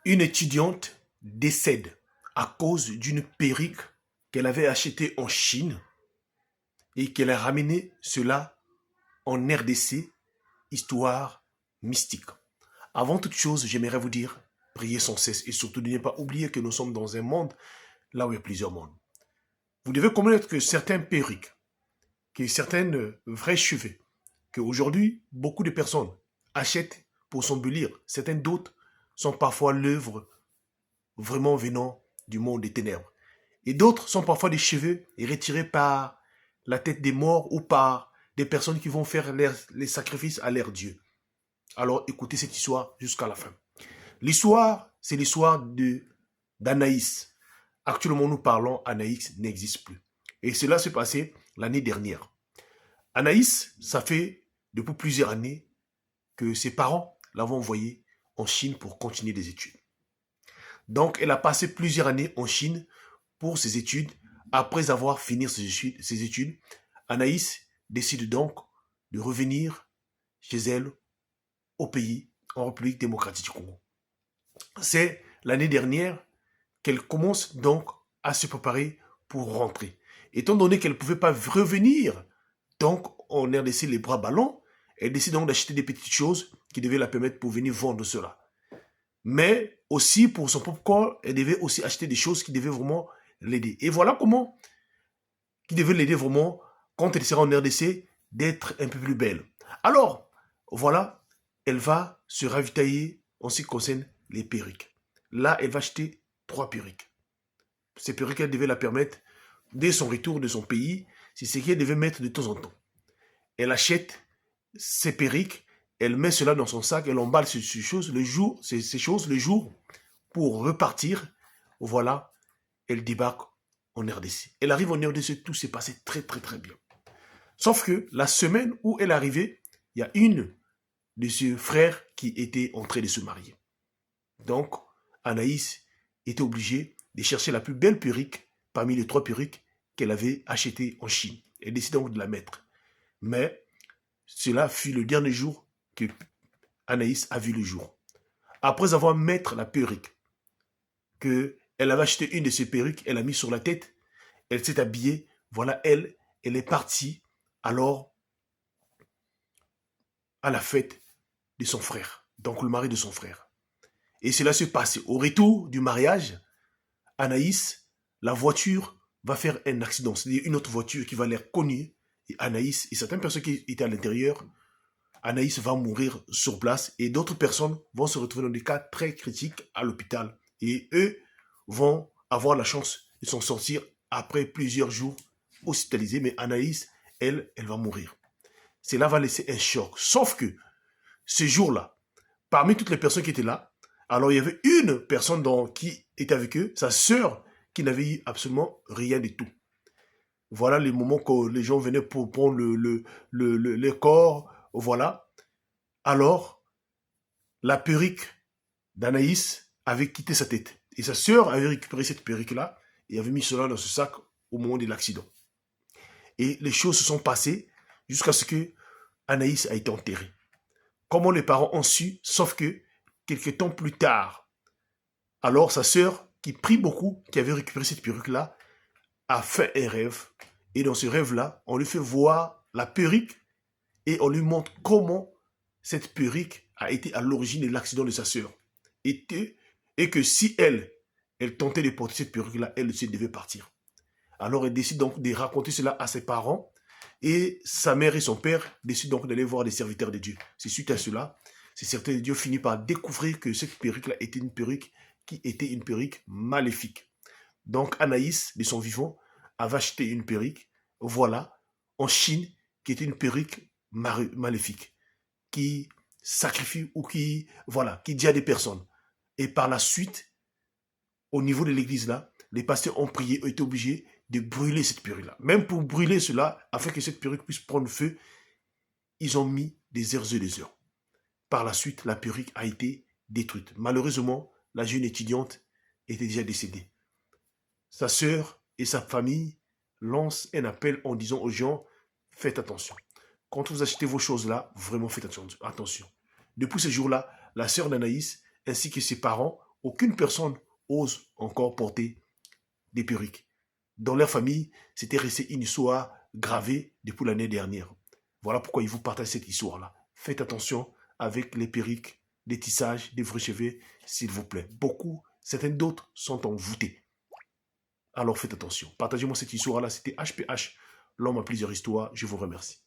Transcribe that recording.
Une étudiante décède à cause d'une perruque qu'elle avait achetée en Chine et qu'elle a ramené cela en RDC, histoire mystique. Avant toute chose, j'aimerais vous dire, priez sans cesse et surtout ne pas oublier que nous sommes dans un monde là où il y a plusieurs mondes. Vous devez connaître que certaines perruques, que certaines vraies cheveux, qu'aujourd'hui beaucoup de personnes achètent pour s'embellir, certaines d'autres sont parfois l'œuvre vraiment venant du monde des ténèbres. Et d'autres sont parfois des cheveux retirés par la tête des morts ou par des personnes qui vont faire les sacrifices à leur Dieu. Alors écoutez cette histoire jusqu'à la fin. L'histoire, c'est l'histoire d'Anaïs. Actuellement, nous parlons, Anaïs n'existe plus. Et cela s'est passé l'année dernière. Anaïs, ça fait depuis plusieurs années que ses parents l'avont envoyée en Chine pour continuer des études. Donc, elle a passé plusieurs années en Chine pour ses études. Après avoir fini ses études, Anaïs décide donc de revenir chez elle au pays, en République démocratique du Congo. C'est l'année dernière qu'elle commence donc à se préparer pour rentrer. Étant donné qu'elle ne pouvait pas revenir, donc en RDC les bras ballants, elle décide donc d'acheter des petites choses qui devaient la permettre pour venir vendre cela. Mais aussi pour son propre corps, elle devait aussi acheter des choses qui devaient vraiment l'aider. Et voilà comment, qui devait l'aider vraiment, quand elle sera en RDC, d'être un peu plus belle. Alors, voilà, elle va se ravitailler en ce qui concerne les perruques. Là, elle va acheter 3 perruques. Ces perruques, elles devaient la permettre, dès son retour de son pays, c'est ce qu'elle devait mettre de temps en temps. Elle achète ses perruques, elle met cela dans son sac, elle emballe ces choses le jour pour repartir. Voilà, elle débarque en RDC. Elle arrive en RDC, tout s'est passé très très bien. Sauf que la semaine où elle est arrivée, il y a une de ses frères qui était en train de se marier. Donc, Anaïs était obligée de chercher la plus belle perruque parmi les 3 perruques qu'elle avait achetées en Chine. Elle décide donc de la mettre. Mais cela fut le dernier jour que Anaïs a vu le jour. Après avoir mis la perruque, qu'elle avait acheté une de ses perruques, elle a mis sur la tête, elle s'est habillée, voilà, elle est partie alors à la fête de son frère, donc le mari de son frère. Et cela s'est passé. Au retour du mariage, Anaïs, la voiture va faire un accident. C'est-à-dire une autre voiture qui va l'air connue. Et Anaïs et certaines personnes qui étaient à l'intérieur, Anaïs va mourir sur place et d'autres personnes vont se retrouver dans des cas très critiques à l'hôpital. Et eux vont avoir la chance de s'en sortir après plusieurs jours hospitalisés. Mais Anaïs, elle va mourir. Cela va laisser un choc. Sauf que ce jour-là, parmi toutes les personnes qui étaient là, alors il y avait une personne qui était avec eux, sa sœur, qui n'avait eu absolument rien du tout. Voilà les moments que les gens venaient pour prendre le corps, voilà. Alors, la perruque d'Anaïs avait quitté sa tête. Et sa sœur avait récupéré cette perruque-là et avait mis cela dans ce sac au moment de l'accident. Et les choses se sont passées jusqu'à ce que Anaïs a été enterrée. Comment les parents ont su, sauf que quelques temps plus tard, alors sa sœur, qui prie beaucoup, qui avait récupéré cette perruque-là, a fait un rêve. Et dans ce rêve-là, on lui fait voir la perruque et on lui montre comment cette perruque a été à l'origine de l'accident de sa sœur. Et que si elle tentait de porter cette perruque-là, elle aussi devait partir. Alors elle décide donc de raconter cela à ses parents et sa mère et son père décident donc d'aller voir des serviteurs de Dieu. C'est suite à cela, ces serviteurs de Dieu finissent par découvrir que cette perruque-là était une perruque qui était une perruque maléfique. Donc Anaïs, de son vivant, avait acheté une perruque, voilà, en Chine, qui était une perruque maléfique, qui sacrifie ou qui dit à des personnes. Et par la suite, au niveau de l'église là, les pasteurs ont prié, ont été obligés de brûler cette perruque-là. Même pour brûler cela, afin que cette perruque puisse prendre feu, ils ont mis des heures et des heures. Par la suite, la perruque a été détruite. Malheureusement, la jeune étudiante était déjà décédée. Sa sœur et sa famille lancent un appel en disant aux gens, faites attention. Quand vous achetez vos choses-là, vraiment faites attention. Depuis ce jour-là, la sœur d'Anaïs ainsi que ses parents aucune personne ose encore porter des perruques. Dans leur famille, c'était resté une histoire gravée depuis l'année dernière. Voilà pourquoi il vous partage cette histoire-là. Faites attention avec les perruques, les tissages, des vrais cheveux, s'il vous plaît. Beaucoup, certaines d'autres sont envoûtées. Alors faites attention. Partagez-moi cette histoire-là. C'était HPH, l'homme à plusieurs histoires. Je vous remercie.